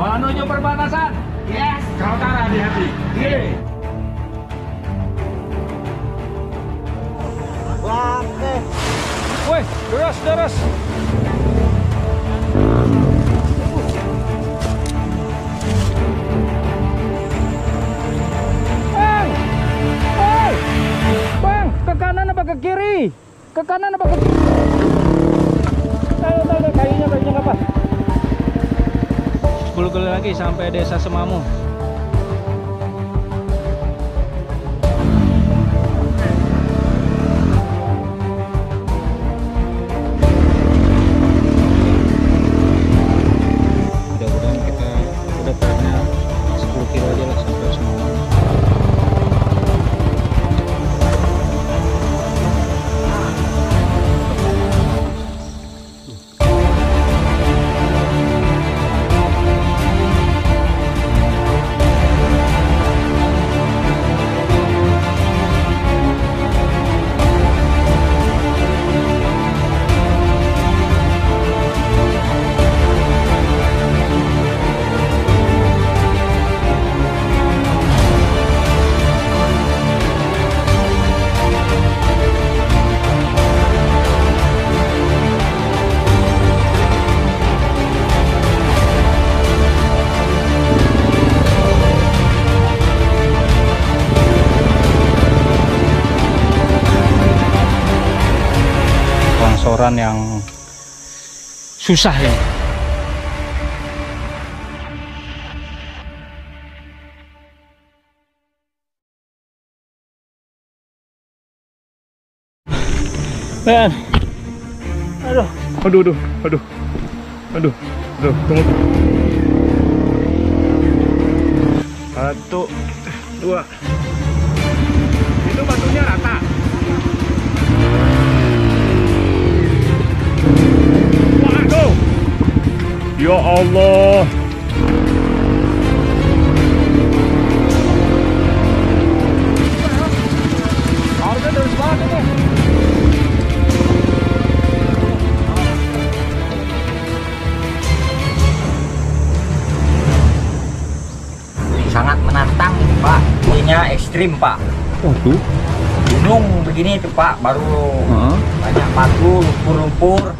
Menuju perbatasan. Yes. Kaltara hati-hati. Kiri. Oke. Woi, deras. Bang, ke kanan apa ke kiri? Ke kanan apa ke kiri? Tahu, kayunya nggak pas. 10 kali lagi sampai desa Semamu. Mudah-mudahan kita udah pada 10 kilo aja lah sampai Semamu. Longsoran yang susah ini. Man. Aduh, tunggu. 1, 2. Itu batunya rata. Waduh. Ya Allah. Harusnya terus banget ini. Sangat menantang ini Pak, ininya ekstrim Pak. Oh tuh. Gunung begini tuh Pak, baru banyak batu, lumpur-lumpur.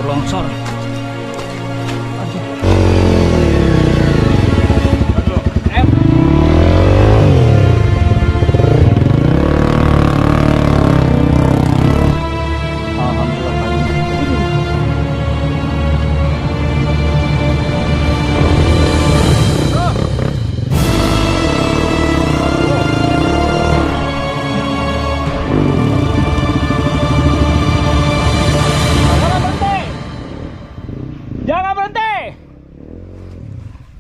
Longsor.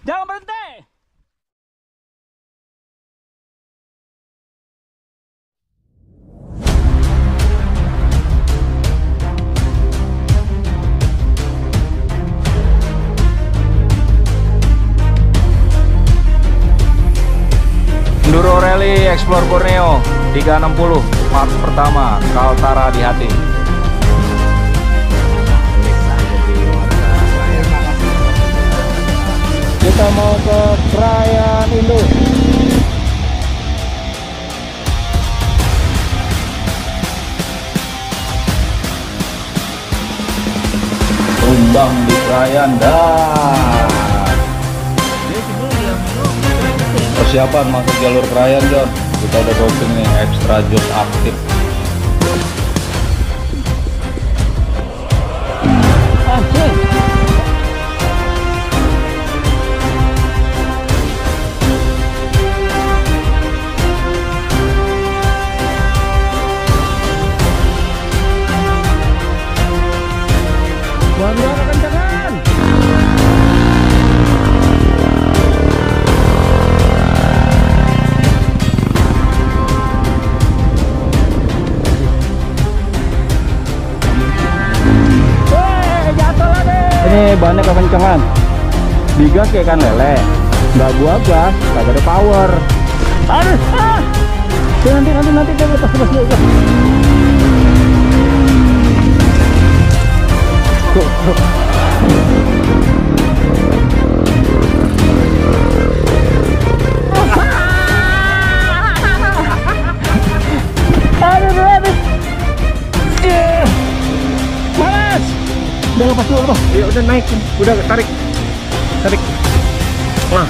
Jangan berhenti. Enduro Rally Explore Borneo 360 part pertama, Kaltara di hati. Kita mau ke Krayan Indo. Tumbang di Krayan dah. Persiapan masuk jalur Krayan, John. Kita udah routing nih, extra jus aktif. ini bannya kekencengan. Digas kayak kan lele. Nggak gua gas, kagak ada power. Aduh, nanti lepas dulu. Tuh. Malas. Udah lepas dulu. Ya udah naik. Udah tarik. Wah.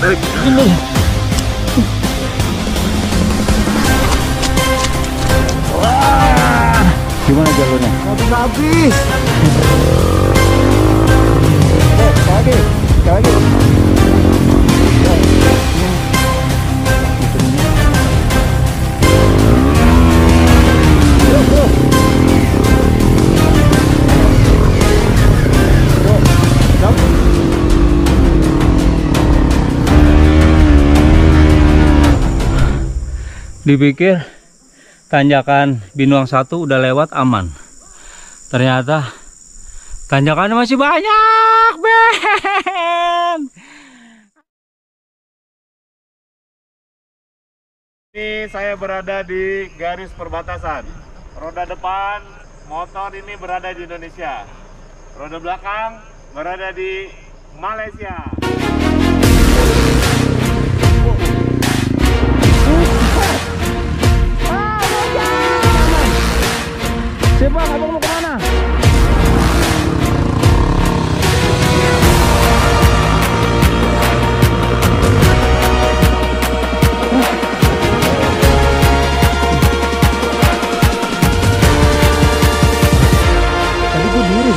Tarik. Ini. Wah. Gimana jalurnya? Habis. Sekali lagi. Dipikir tanjakan Binuang 1 udah lewat aman, ternyata tanjakannya masih banyak, Ben. Ini saya berada di garis perbatasan. Roda depan motor ini berada di Indonesia, roda belakang berada di Malaysia. Siapa abang mau kemana? Tadi gue diri.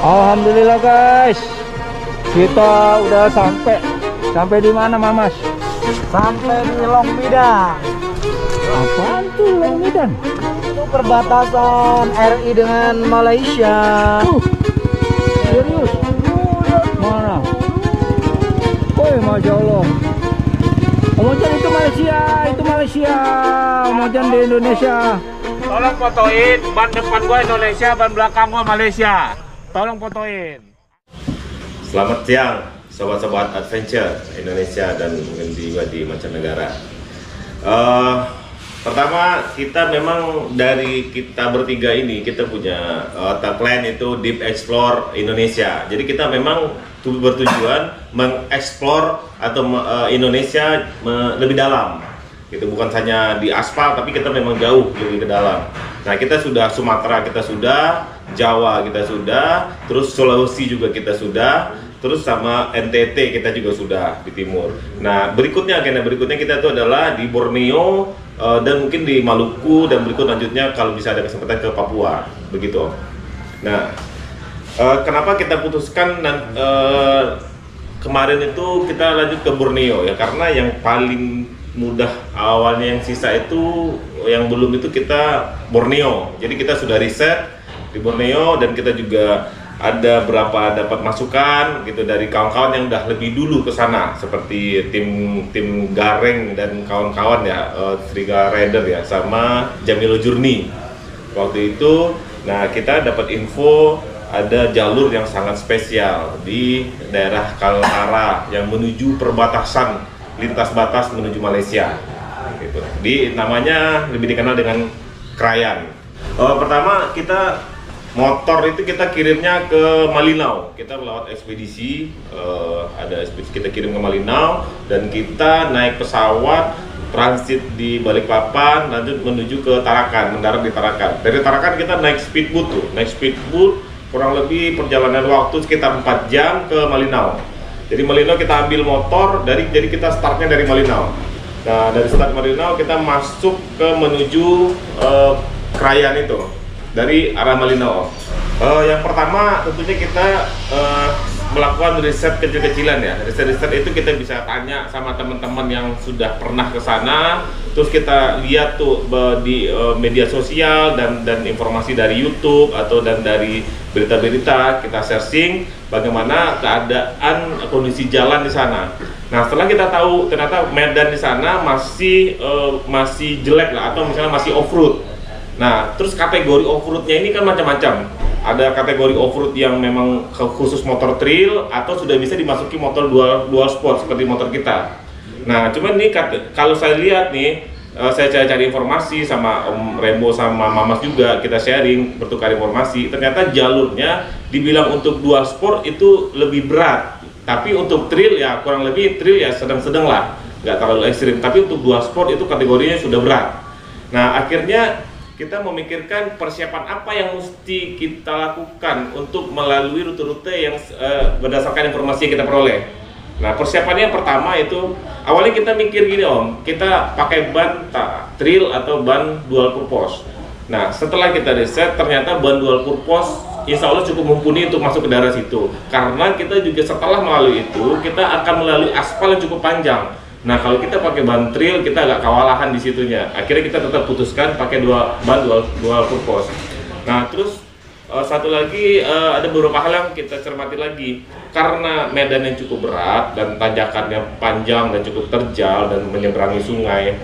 Alhamdulillah guys, kita udah sampai di mana Mamas? Sampai di Long Midang. Apaan tuh Long Midang? Itu perbatasan RI dengan Malaysia. Serius? Mana? Woi, Masya Allah. Omojan itu Malaysia. Omojan di Indonesia. Tolong fotoin ban depan gua Indonesia, ban belakang gua Malaysia. Tolong fotoin. Selamat siang, sobat-sobat adventure Indonesia dan mungkin juga di mancanegara. Pertama, kita memang dari kita bertiga ini kita punya tagline itu Deep Explore Indonesia. Jadi kita memang bertujuan mengeksplor atau Indonesia lebih dalam. Gitu, bukan hanya di aspal, tapi kita memang jauh lebih ke dalam. Nah, kita sudah Sumatera, kita sudah Jawa, kita sudah, terus Sulawesi juga kita sudah, terus sama NTT kita juga sudah di timur. Nah, agenda berikutnya kita itu adalah di Borneo dan mungkin di Maluku, dan berikut lanjutnya kalau bisa ada kesempatan ke Papua, begitu. Nah, kenapa kita putuskan kemarin itu kita lanjut ke Borneo ya, karena yang paling mudah awalnya, yang sisa itu yang belum itu kita Borneo. Jadi kita sudah riset di Borneo dan kita juga ada dapat masukan gitu dari kawan-kawan yang udah lebih dulu ke sana, seperti tim Gareng dan kawan-kawan ya, Serigala Rider ya, sama Jamilo Journey waktu itu. Nah, kita dapat info ada jalur yang sangat spesial di daerah Kaltara yang menuju perbatasan lintas batas menuju Malaysia gitu. Namanya lebih dikenal dengan Krayan. Pertama kita motor itu kita kirimnya ke Malinau. Kita lewat ekspedisi, kita kirim ke Malinau dan kita naik pesawat transit di Balikpapan, lanjut menuju ke Tarakan, mendarat di Tarakan. Dari Tarakan kita naik speedboat kurang lebih perjalanan waktu sekitar 4 jam ke Malinau. Jadi Malinau kita ambil motor jadi kita startnya dari Malinau. Nah, dari start Malinau kita masuk ke menuju Krayan itu dari arah Malinau. Yang pertama tentunya kita melakukan riset kecil-kecilan ya. Riset itu kita bisa tanya sama teman-teman yang sudah pernah ke sana, terus kita lihat tuh di media sosial dan informasi dari YouTube dan dari berita-berita, kita searching bagaimana keadaan kondisi jalan di sana. Nah, setelah kita tahu ternyata medan di sana masih jelek lah, atau misalnya masih off-road. Nah, terus kategori off-roadnya ini kan macam-macam. Ada kategori off-road yang memang khusus motor trail, atau sudah bisa dimasuki motor dual sport seperti motor kita. Nah, cuman nih kalau saya lihat nih, saya cari informasi sama Om Rembo sama Mamas juga, kita sharing, bertukar informasi. Ternyata jalurnya dibilang untuk dual sport itu lebih berat, tapi untuk trail ya kurang lebih trail ya sedang-sedang lah, nggak terlalu ekstrim. Tapi untuk dual sport itu kategorinya sudah berat. Nah, akhirnya kita memikirkan persiapan apa yang mesti kita lakukan untuk melalui rute-rute yang berdasarkan informasi yang kita peroleh. Nah, persiapannya yang pertama itu awalnya kita mikir gini Om, kita pakai ban trail atau ban dual purpose. Nah, setelah kita riset ternyata ban dual purpose insya Allah cukup mumpuni untuk masuk ke daerah situ, karena kita juga setelah melalui itu kita akan melalui aspal yang cukup panjang. Nah, kalau kita pakai ban trail kita agak kewalahan di situnya. Akhirnya kita tetap putuskan pakai ban dual purpose. Nah, terus satu lagi ada beberapa hal yang kita cermati lagi. Karena medan yang cukup berat dan tanjakannya panjang dan cukup terjal dan menyeberangi sungai,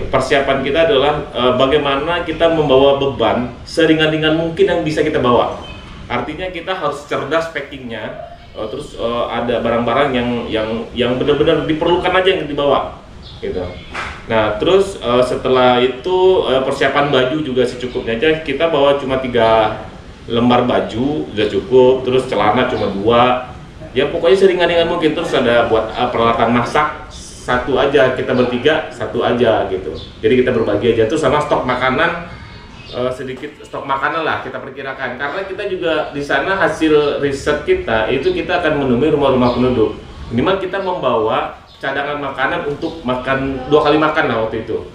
persiapan kita adalah bagaimana kita membawa beban seringan-ringan mungkin yang bisa kita bawa. Artinya kita harus cerdas packingnya. Terus ada barang-barang yang benar-benar diperlukan aja yang dibawa gitu. Nah, terus setelah itu persiapan baju juga secukupnya aja. Kita bawa cuma 3 lembar baju udah cukup, terus celana cuma 2. Ya pokoknya seringan-ringan mungkin. Terus ada buat peralatan masak 1 aja, kita bertiga 1 aja gitu. Jadi kita berbagi aja. Terus sama stok makanan, sedikit stok makanan lah kita perkirakan, karena kita juga di sana hasil riset kita itu kita akan menemui rumah-rumah penduduk. Minimal kita membawa cadangan makanan untuk makan 2 kali makan lah waktu itu.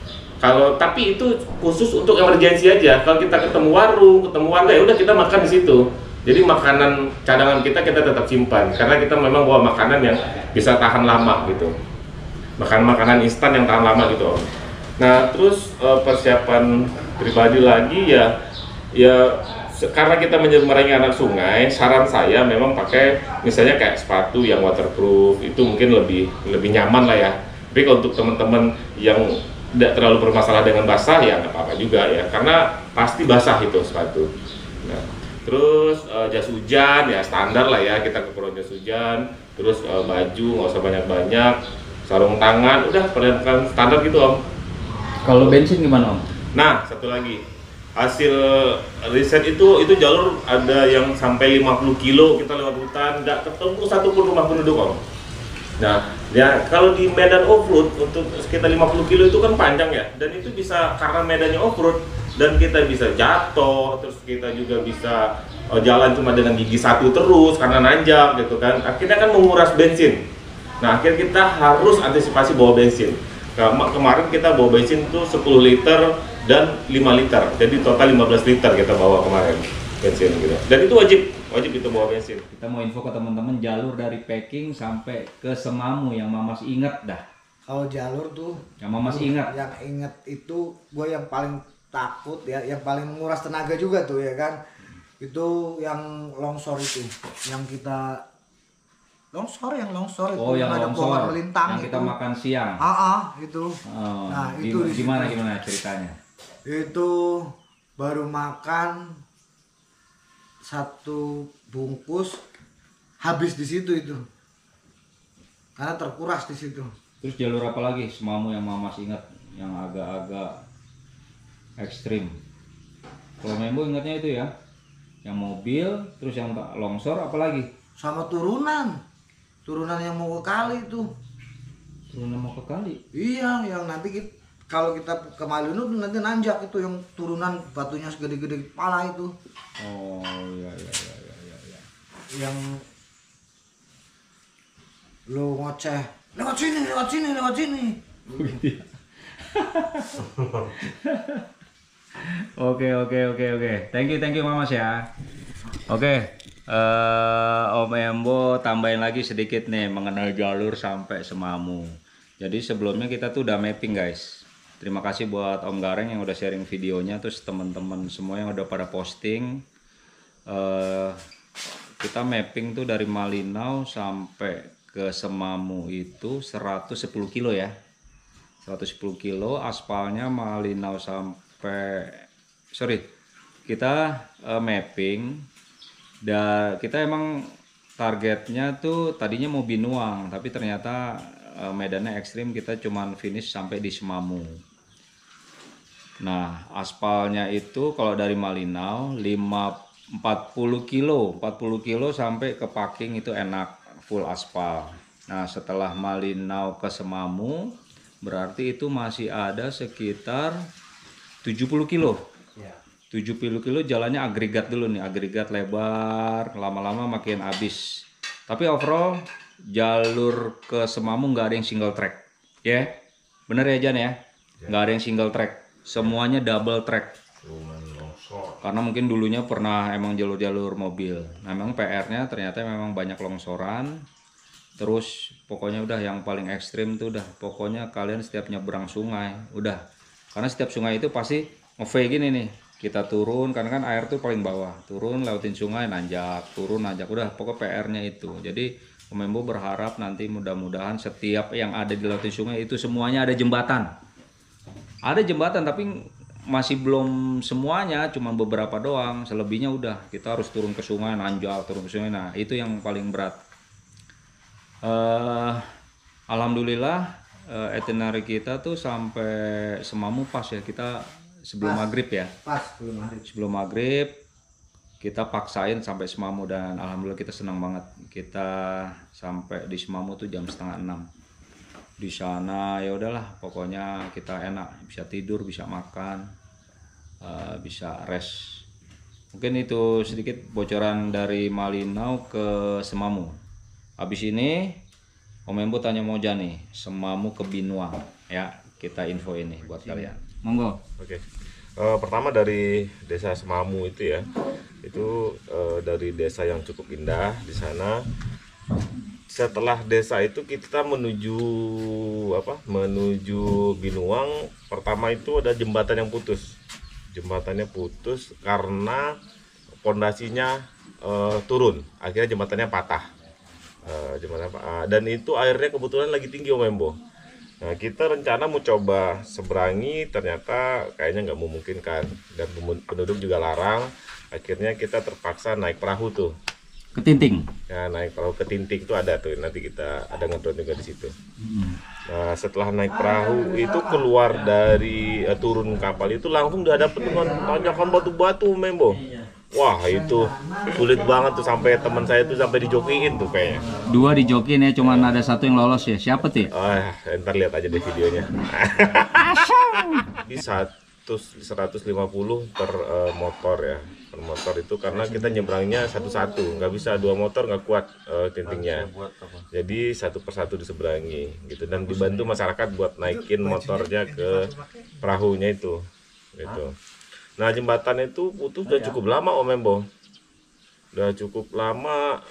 Tapi itu khusus untuk emergensi aja. Kalau kita ketemu warung, ketemu warga ya udah kita makan di situ. Jadi makanan cadangan kita tetap simpan, karena kita memang bawa makanan yang bisa tahan lama gitu. Makanan instan yang tahan lama gitu. Nah, terus persiapan pribadi lagi ya karena kita menyeberangi anak sungai, saran saya memang pakai misalnya kayak sepatu yang waterproof, itu mungkin lebih nyaman lah ya. Tapi kalau untuk teman-teman yang tidak terlalu bermasalah dengan basah ya nggak apa-apa juga ya, karena pasti basah itu sepatu. Nah, terus jas hujan ya standar lah ya, kita kekurangan jas hujan. terus baju nggak usah banyak-banyak, sarung tangan, udah perlengkapan standar gitu Om. Kalau bensin gimana Om? Nah, satu lagi, hasil riset itu jalur ada yang sampai 50 kilo kita lewat hutan, nggak ketemu satupun rumah penduduk Om. Nah, ya kalau di medan off-road untuk sekitar 50 kilo itu kan panjang ya, dan itu bisa karena medannya off-road dan kita bisa jatuh, terus kita juga bisa jalan cuma dengan gigi satu terus karena nanjak gitu kan, akhirnya kan menguras bensin. Nah, akhirnya kita harus antisipasi bawa bensin. Kemarin kita bawa bensin itu 10 liter dan 5 liter, jadi total 15 liter kita bawa kemarin bensin gitu. Dan itu wajib itu bawa bensin. Kita mau info ke teman-teman jalur dari Peking sampai ke Semamu yang Mamas inget dah. Kalau jalur tuh yang Mamas ingat. Yang inget itu gue yang paling takut ya, yang paling menguras tenaga juga tuh ya kan. Itu yang longsor itu, yang kita longsor itu Oh, yang ada longsor pohon melintang yang kita makan siang. Itu. Oh, Nah, itu gimana ceritanya? Itu baru makan 1 bungkus habis di situ itu. Karena terkuras di situ. Terus jalur apa lagi Semamu yang Mamas ingat yang agak-agak ekstrim? Kalau Membo ingatnya itu ya, yang mobil, terus yang longsor apa lagi? Sama turunan yang mau ke kali itu. Turunan mau ke kali? Iya, yang nanti kalau kita ke Malino nanti nanjak itu, yang turunan batunya segede-gede kepala itu. Oh iya. Yang lo ngoceh, lewat sini. Begitu ya? Oke. Thank you Mamas ya. Oke. Om Embo tambahin lagi sedikit nih mengenal jalur sampai Semamu. Jadi sebelumnya kita tuh udah mapping guys. Terima kasih buat Om Gareng yang udah sharing videonya, terus teman-teman semua yang udah pada posting. Kita mapping tuh dari Malinau sampai ke Semamu itu 110 kilo ya. 110 kilo aspalnya Malinau sampai kita mapping. Dan kita emang targetnya tuh tadinya mau Binuang, tapi ternyata medannya ekstrim, kita cuman finish sampai di Semamu. Nah, aspalnya itu kalau dari Malinau 40 kilo sampai ke Paking itu enak, full aspal. Nah, setelah Malinau ke Semamu berarti itu masih ada sekitar 70 kilo. 70 kilo jalannya agregat dulu nih, agregat lebar, lama-lama makin habis. Tapi overall jalur ke Semamu nggak ada yang single track, ya, bener ya Jan ya, nggak ada yang single track, semuanya double track. Karena mungkin dulunya pernah emang jalur-jalur mobil. Nah, memang PR-nya ternyata memang banyak longsoran. Terus pokoknya udah yang paling ekstrim tuh udah pokoknya kalian setiap nyebrang sungai udah, karena setiap sungai itu pasti nge-V gini nih. Kita turun, karena kan air tuh paling bawah, turun lewatin sungai, nanjak, turun nanjak, udah pokok PR-nya itu. Jadi Om Embo berharap nanti mudah-mudahan setiap yang ada di lewatin sungai itu semuanya ada jembatan. Ada jembatan tapi masih belum semuanya, cuma beberapa doang. Selebihnya udah kita harus turun ke sungai, nanjak, turun ke sungai. Nah, itu yang paling berat. Alhamdulillah itinerary kita tuh sampai Semamu pas ya, kita sebelum maghrib ya. Sebelum maghrib kita paksain sampai Semamu dan alhamdulillah kita senang banget. Kita sampai di Semamu tuh jam 5:30. Di sana ya udahlah, pokoknya kita enak, bisa tidur, bisa makan, bisa rest. Mungkin itu sedikit bocoran dari Malinau ke Semamu. Habis ini Om Embo tanya Moja nih, Semamu ke Binuang ya, kita info ini buat kalian. Monggo. Oke. Pertama dari desa Semamu itu ya, itu dari desa yang cukup indah di sana. Setelah desa itu kita menuju Binuang. Pertama itu ada jembatan yang putus. Jembatannya putus karena pondasinya turun. Akhirnya jembatannya patah. Dan itu airnya kebetulan lagi tinggi Om Embo. Nah, kita rencana mau coba seberangi, ternyata kayaknya nggak memungkinkan dan penduduk juga larang. Akhirnya kita terpaksa naik perahu tuh Ketinting. Ya, naik perahu ke Tinting itu ada tuh, nanti kita ada ngedrone juga di situ. Nah, setelah naik perahu itu keluar dari turun kapal itu langsung dihadapin dengan tanjakan batu-batu, Membo. Wah, itu sulit banget tuh, sampai teman saya tuh sampai dijokiin tuh kayaknya. 2 dijokin ya, cuman ada 1 yang lolos ya. Siapa tuh? Ntar lihat aja deh videonya. Di 150 per motor ya. Per motor itu karena kita nyebrangnya satu-satu, nggak bisa 2 motor, nggak kuat tintingnya. Jadi 1 persatu diseberangi gitu, dan dibantu masyarakat buat naikin motornya ke perahunya itu gitu. Nah, jembatan itu putus udah cukup lama, Om Embo. Udah cukup lama.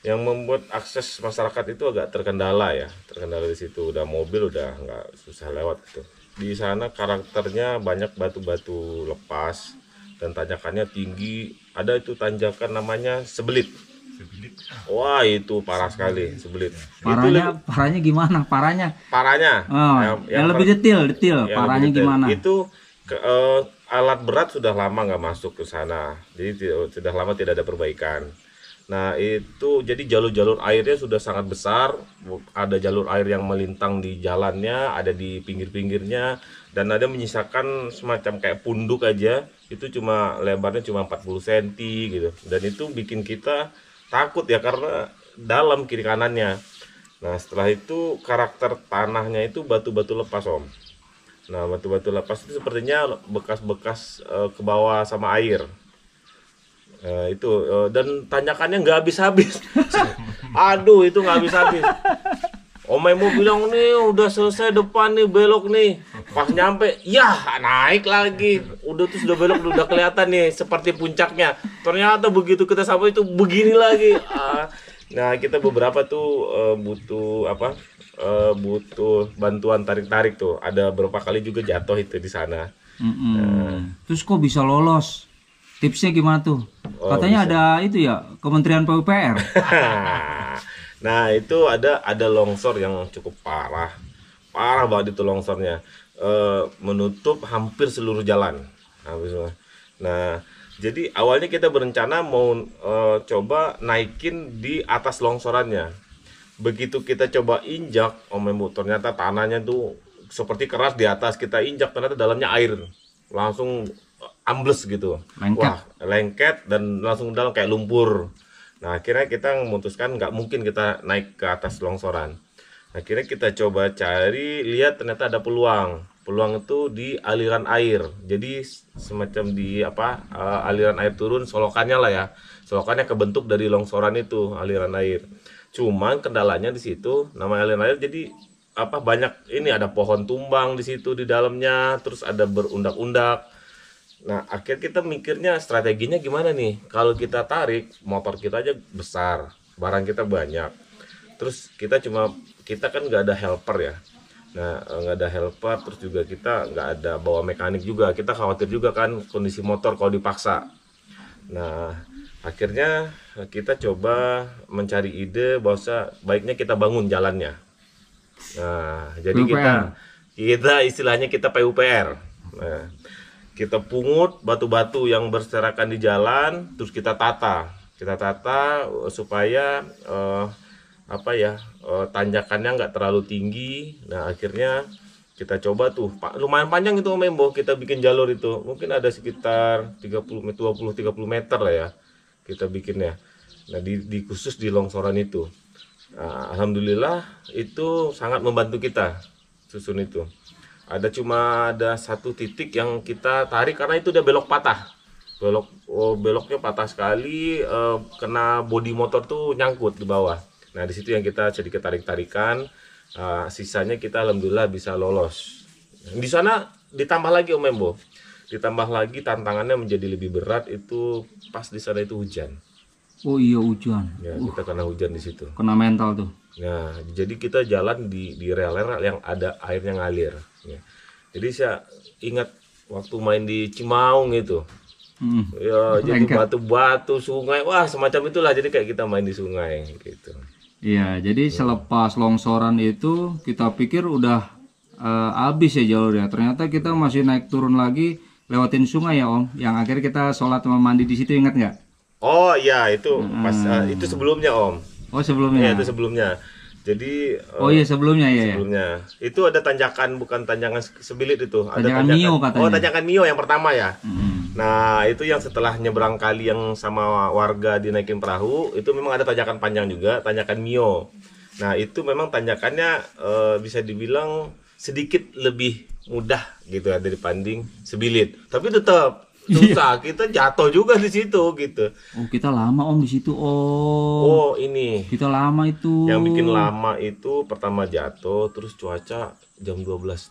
Yang membuat akses masyarakat itu agak terkendala ya. Terkendala di situ. Udah mobil udah nggak susah lewat gitu. Di sana karakternya banyak batu-batu lepas dan tanjakannya tinggi. Ada itu tanjakan namanya Sebelit. Wah, itu parah sekali, Sebelit. Parahnya gimana? Parahnya? Yang lebih detail. Parahnya gimana? Itu alat berat sudah lama nggak masuk ke sana, jadi sudah lama tidak ada perbaikan. Nah, itu jadi jalur-jalur airnya sudah sangat besar, ada jalur air yang melintang di jalannya, ada di pinggir-pinggirnya, dan ada menyisakan semacam kayak punduk aja, itu cuma lebarnya cuma 40 cm gitu, dan itu bikin kita takut ya karena dalam kiri kanannya. Nah, setelah itu karakter tanahnya itu batu-batu lepas, Om. Nah, batu-batu lepas itu sepertinya bekas-bekas ke bawah sama air. Dan tanjakannya nggak habis-habis. Aduh, itu nggak habis-habis. Om Emo bilang nih udah selesai depan nih, belok nih. Pas nyampe, ya naik lagi. Udah tuh sudah belok, udah kelihatan nih seperti puncaknya. Ternyata begitu kita sampai itu begini lagi. Nah, kita beberapa tuh butuh bantuan tarik-tarik tuh. Ada beberapa kali juga jatuh itu di sana. Terus kok bisa lolos? Tipsnya gimana tuh? Katanya bisa. Ada itu ya, Kementerian PUPR. Nah, itu ada longsor yang cukup parah banget itu longsornya. Menutup hampir seluruh jalan. Nah, jadi awalnya kita berencana mau coba naikin di atas longsorannya. Begitu kita coba injak, Om Embu, ternyata tanahnya tuh seperti keras, di atas kita injak ternyata dalamnya air, langsung ambles gitu. Lengket dan langsung dalam kayak lumpur. Nah, akhirnya kita memutuskan nggak mungkin kita naik ke atas longsoran. Akhirnya kita coba cari, lihat ternyata ada peluang itu di aliran air. Jadi semacam di aliran air turun, solokannya lah ya, solokannya kebentuk dari longsoran itu, aliran air. Cuman kendalanya di situ, nama aliran air jadi banyak ini, ada pohon tumbang di situ di dalamnya, terus ada berundak-undak. Nah, akhirnya kita mikirnya strateginya gimana nih? Kalau kita tarik, motor kita aja besar, barang kita banyak. Terus kita kan nggak ada helper ya. Nah, nggak ada helper, terus juga kita nggak ada bawa mekanik juga. Kita khawatir juga kan kondisi motor kalau dipaksa. Nah, akhirnya kita coba mencari ide bahwa baiknya kita bangun jalannya. Nah, jadi kita istilahnya kita PUPR. Nah, kita pungut batu-batu yang berserakan di jalan, terus kita tata supaya tanjakannya nggak terlalu tinggi. Nah, akhirnya kita coba tuh, lumayan panjang itu Om Embo, kita bikin jalur itu mungkin ada sekitar 20-30 meter lah ya kita bikinnya. Nah, di khusus di longsoran itu. Nah, alhamdulillah itu sangat membantu kita susun itu. Cuma ada satu titik yang kita tarik karena itu udah belok patah. Beloknya patah sekali, kena bodi motor tuh nyangkut di bawah. Nah, di situ yang kita sedikit tarik-tarikan, sisanya kita alhamdulillah bisa lolos. Di sana ditambah lagi Om Embo. Ditambah lagi tantangannya menjadi lebih berat itu pas di sana itu hujan. Oh iya, hujan. Ya, kita kena hujan di situ. Kena mental tuh. Nah, jadi kita jalan di rel-rel yang ada airnya ngalir. Ya. Jadi saya ingat waktu main di Cimaung itu. Ya, jadi batu-batu, sungai, wah semacam itulah. Jadi kayak kita main di sungai gitu. Iya, jadi selepas longsoran itu kita pikir udah habis ya jalurnya. Ternyata kita masih naik turun lagi lewatin sungai ya Om. Yang akhirnya kita sholat sama mandi di situ, ingat nggak? Oh iya itu pas itu sebelumnya Om. Oh sebelumnya. Iya itu sebelumnya. Jadi Oh iya sebelumnya ya. sebelumnya itu ada tanjakan, bukan tanjakan sebilit itu. Ada Tanjakan Mio katanya. Oh tanjakan Mio yang pertama ya. Mm. Nah itu yang setelah nyebrang kali yang sama warga dinaikin perahu itu memang ada tanjakan panjang juga, tanjakan Mio. Nah itu memang tanjakannya bisa dibilang sedikit lebih mudah gitu ya dibanding sebilit. Tapi tetap susah, kita jatuh juga di situ gitu. Oh kita lama Om di situ Om. Oh ini Kita lama itu. yang bikin lama itu pertama jatuh, terus cuaca jam 12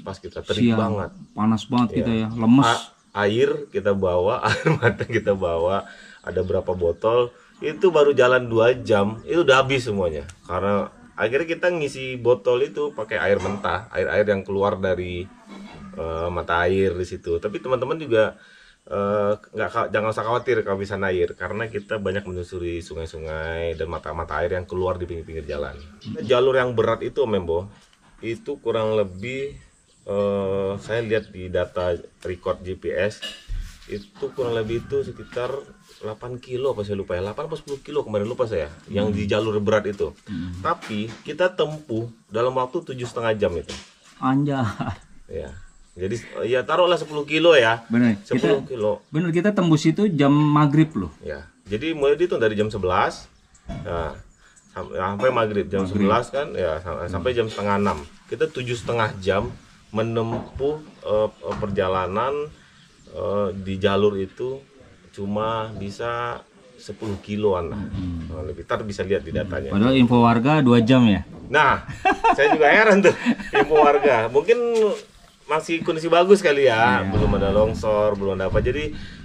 pas kita terik Siang. banget. Panas banget kita Iya. ya, lemes. Air kita bawa, air mata kita bawa, ada berapa botol, itu baru jalan 2 jam, itu udah habis semuanya. Karena akhirnya kita ngisi botol itu pakai air mentah, air-air yang keluar dari mata air di situ. Tapi teman-teman juga jangan usah khawatir kalau bisa air, karena kita banyak menyusuri sungai-sungai dan mata-mata air yang keluar di pinggir-pinggir jalan. Jalur yang berat itu Om Membo, itu kurang lebih saya lihat di data record GPS itu kurang lebih itu sekitar 8 kilo apa saya lupa ya, 8 atau 10 kilo kemarin lupa saya yang di jalur berat itu. Tapi kita tempuh dalam waktu 7,5 jam itu Anjay. ya. Jadi ya taruhlah 10 kilo ya. Bener. 10 kilo Bener kita tembus itu jam maghrib loh. ya. Jadi mulai itu dari jam 11 nah, sampai maghrib jam 11 kan ya sampai jam setengah 6. Kita 7,5 jam menempuh perjalanan di jalur itu cuma bisa 10 kiloan lah. Lebih tar bisa lihat di datanya. Padahal info warga 2 jam ya. Nah, saya juga heran tuh info warga. Mungkin masih kondisi bagus kali ya, belum ada longsor, belum ada apa. Jadi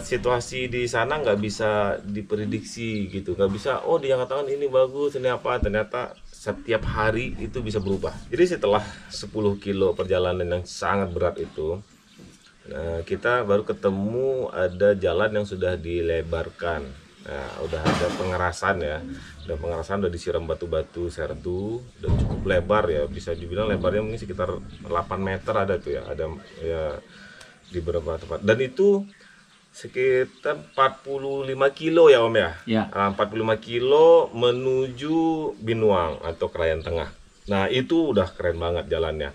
situasi di sana nggak bisa diprediksi gitu, nggak bisa. Oh dia katakan ini bagus, ini apa? Ternyata setiap hari itu bisa berubah. Jadi setelah 10 kilo perjalanan yang sangat berat itu, kita baru ketemu ada jalan yang sudah dilebarkan. Nah, udah ada pengerasan ya, udah disiram batu-batu sertu dan cukup lebar ya, bisa dibilang lebarnya mungkin sekitar 8 meter ada tuh ya, ada ya di beberapa tempat. Dan itu sekitar 45 kilo ya Om ya. Ya. 45 kilo menuju Binuang atau Krayan Tengah. Nah itu udah keren banget jalannya.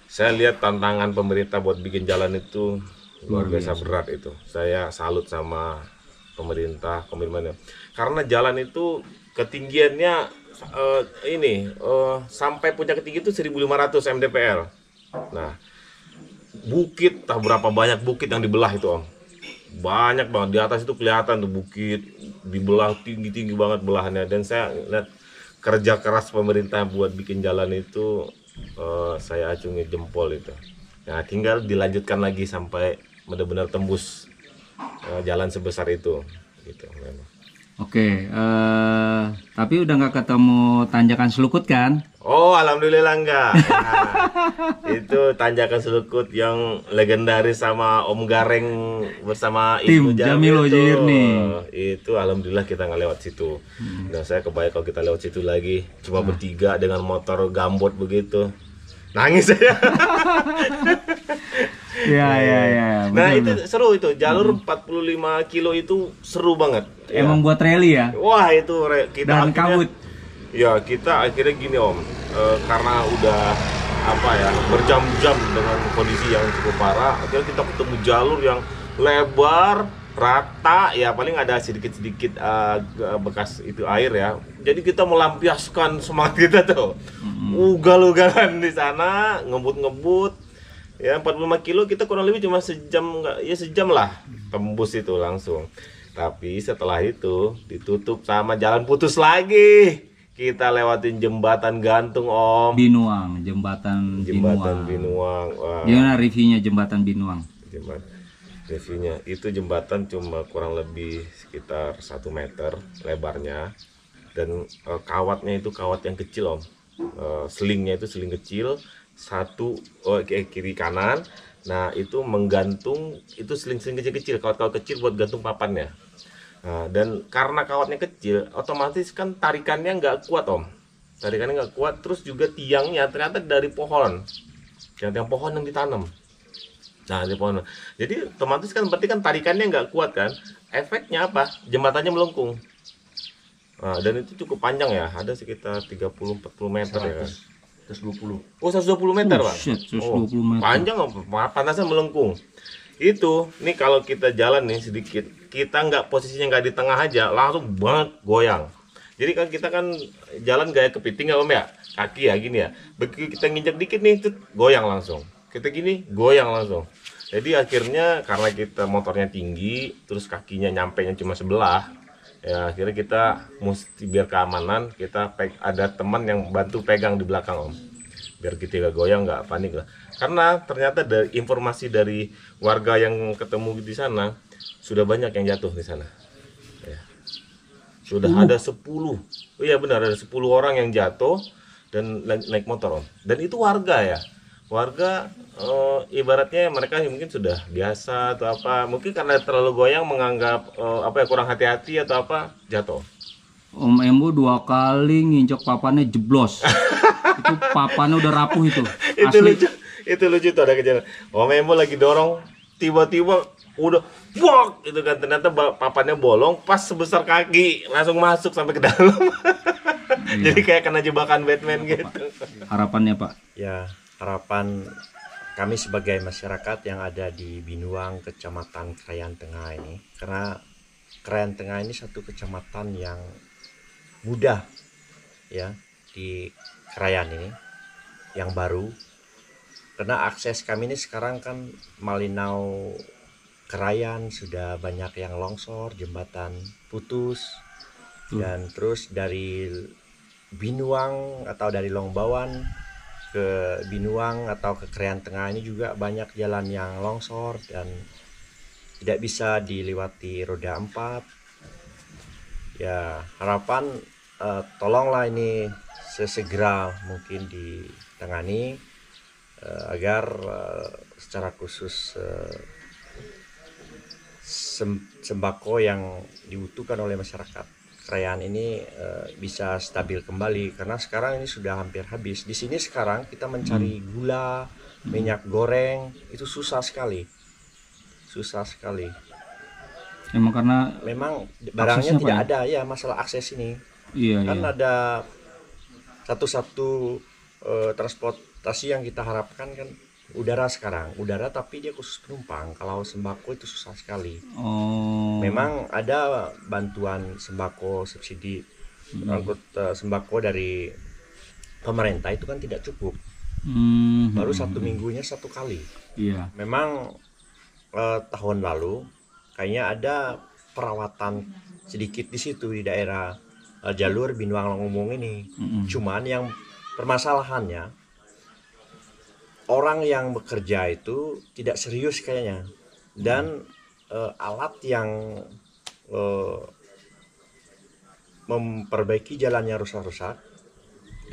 Saya lihat tantangan pemerintah buat bikin jalan itu luar biasa berat itu. Saya salut sama pemerintah, komitmennya. Karena jalan itu ketinggiannya sampai puncak ketinggi itu 1.500 mdpl. Nah, bukit, berapa banyak bukit yang dibelah itu Om. Banyak banget, di atas itu kelihatan tuh bukit dibelah tinggi-tinggi banget belahannya. Dan saya lihat kerja keras pemerintah buat bikin jalan itu, saya acungi jempol itu. Nah, tinggal dilanjutkan lagi sampai benar-benar tembus jalan sebesar itu gitu. Oke, tapi udah nggak ketemu tanjakan Selukut kan? Oh alhamdulillah enggak. Nah, itu tanjakan Selukut yang legendaris sama Om Gareng bersama Tim Ibu Jamilo tuh. Jirni. Itu alhamdulillah kita nggak lewat situ. Nah saya kebayang kalau kita lewat situ lagi cuma bertiga dengan motor gambot begitu, nangis saya. Ya. Nah itu seru itu jalur 45 kilo itu seru banget. Emang buat rally ya? Wah itu kita Dan akhirnya, kabut. ya kita akhirnya gini Om, karena udah berjam-jam dengan kondisi yang cukup parah, akhirnya kita ketemu jalur yang lebar, rata, ya paling ada sedikit-sedikit bekas itu air ya. Jadi kita melampiaskan semangat kita tuh, ugal-ugalan di sana, ngebut-ngebut. Ya 45 kilo kita kurang lebih cuma sejam lah tembus itu langsung. Tapi setelah itu ditutup sama jalan putus lagi. Kita lewatin jembatan gantung Om. Binuang, jembatan Binuang. Wah. Gimana reviewnya jembatan Binuang? Reviewnya itu jembatan cuma kurang lebih sekitar 1 meter lebarnya. Dan kawatnya itu kawat yang kecil Om. Selingnya itu seling kecil. Kiri kanan. Nah itu menggantung, itu seling-seling kecil-kecil, kawat-kawat kecil buat gantung papannya. Nah, dan karena kawatnya kecil, otomatis kan tarikannya nggak kuat Om. Tarikannya nggak kuat, terus juga tiangnya ternyata dari pohon. Tiang-tiang pohon yang ditanam. Nah, di pohon. Jadi otomatis kan berarti kan tarikannya nggak kuat kan? Efeknya apa? Jembatannya melengkung. Nah, dan itu cukup panjang ya, ada sekitar 30-40 meter ya kan? 120. Oh, 120 meter, Pak. Shit, 120 Oh, meter. panjang, panasnya melengkung. Itu, nih kalau kita jalan nih sedikit, kita nggak posisinya nggak di tengah aja, langsung banget goyang. Jadi kan kita kan jalan gaya kepiting ya Om ya, kaki ya gini ya. Begitu kita nginjek dikit nih, goyang langsung. Kita gini, goyang langsung. Jadi akhirnya karena kita motornya tinggi, terus kakinya nyampenya cuma sebelah, ya akhirnya kita mesti biar keamanan kita ada teman yang bantu pegang di belakang Om, biar kita gak goyang, nggak panik lah. Karena ternyata dari informasi dari warga yang ketemu di sana sudah banyak yang jatuh di sana. Ya. Sudah ada 10. Oh iya benar, ada 10 orang yang jatuh dan naik motor Om. Dan itu warga ya. Warga ibaratnya mereka mungkin sudah biasa atau apa, mungkin karena terlalu goyang menganggap kurang hati-hati atau apa, jatuh. Om Embo 2 kali nginjek papannya jeblos. Itu papannya udah rapuh itu. Asli. Itu lucu tuh, ada kejadian Om Embo lagi dorong, tiba-tiba udah bok itu kan, ternyata papannya bolong pas sebesar kaki, langsung masuk sampai ke dalam. Jadi kayak kena jebakan Batman gitu. Harapannya Pak? Ya, harapan kami sebagai masyarakat yang ada di Binuang, Kecamatan Krayan Tengah ini, karena Krayan Tengah ini satu kecamatan yang mudah ya di Krayan ini, yang baru. Karena akses kami ini sekarang kan Malinau Krayan sudah banyak yang longsor, jembatan putus, dan terus dari Binuang atau dari Longbawan ke Binuang atau ke Krayan Tengah ini juga banyak jalan yang longsor dan tidak bisa dilewati roda 4. Ya, harapan tolonglah ini sesegera mungkin ditangani agar secara khusus sembako yang dibutuhkan oleh masyarakat Krayan ini bisa stabil kembali, karena sekarang ini sudah hampir habis. Di sini sekarang kita mencari gula, minyak goreng itu susah sekali. Emang karena memang barangnya tidak ada ya, masalah akses ini. Iya, kan iya. ada satu transportasi yang kita harapkan kan udara sekarang, udara tapi dia khusus penumpang. Kalau sembako itu susah sekali. Memang ada bantuan sembako, subsidi angkut sembako dari pemerintah, itu kan tidak cukup. Baru 1 minggunya 1 kali. Iya. Memang tahun lalu kayaknya ada perawatan sedikit di situ di daerah jalur Binuang Longomong ini. Cuman yang permasalahannya orang yang bekerja itu tidak serius kayaknya, dan alat yang memperbaiki jalannya rusak-rusak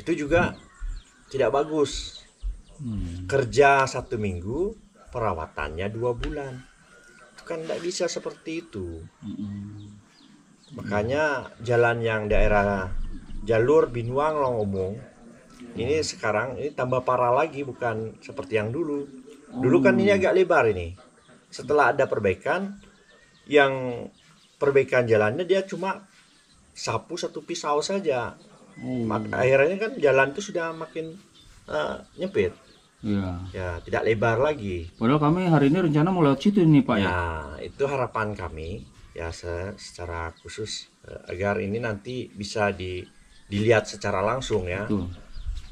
itu juga tidak bagus. Kerja 1 minggu, perawatannya 2 bulan, itu kan tidak bisa seperti itu. Makanya jalan yang daerah jalur Binuang Longomong ini sekarang ini tambah parah lagi, bukan seperti yang dulu. Dulu kan ini agak lebar ini. Setelah ada perbaikan, yang perbaikan jalannya dia cuma sapu 1 pisau saja. Akhirnya kan jalan itu sudah makin nyempit. Iya. Ya, tidak lebar lagi. Padahal kami hari ini rencana mau lewat situ nih Pak ya. Nah, itu harapan kami ya secara khusus agar ini nanti bisa dilihat secara langsung ya. Betul.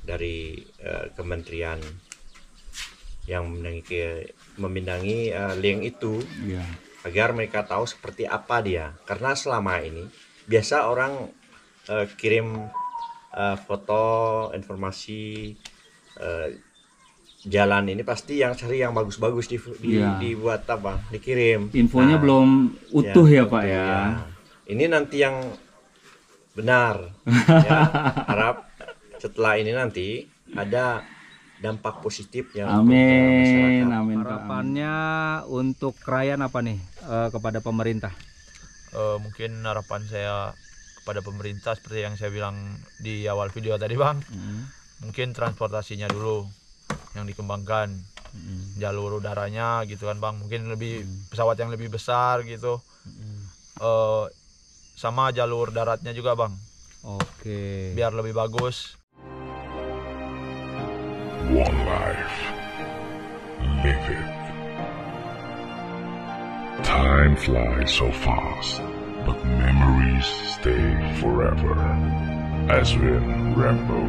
Dari kementerian yang memindangi link itu, Iya. agar mereka tahu seperti apa dia. Karena selama ini biasa orang kirim foto, informasi jalan ini pasti yang cari yang bagus-bagus dibuat apa, dikirim. Infonya belum utuh ya Pak ya. Ini nanti yang benar. Ya, harap setelah ini nanti ada dampak positifnya. Amin, amin. Harapannya untuk Krayan apa nih kepada pemerintah? Mungkin harapan saya kepada pemerintah seperti yang saya bilang di awal video tadi Bang, mungkin transportasinya dulu yang dikembangkan, jalur udaranya gitu kan Bang, mungkin lebih pesawat yang lebih besar gitu. Sama jalur daratnya juga Bang, Oke. biar lebih bagus. One life. Live it. Time flies so fast, but memories stay forever. Azrin Rambo.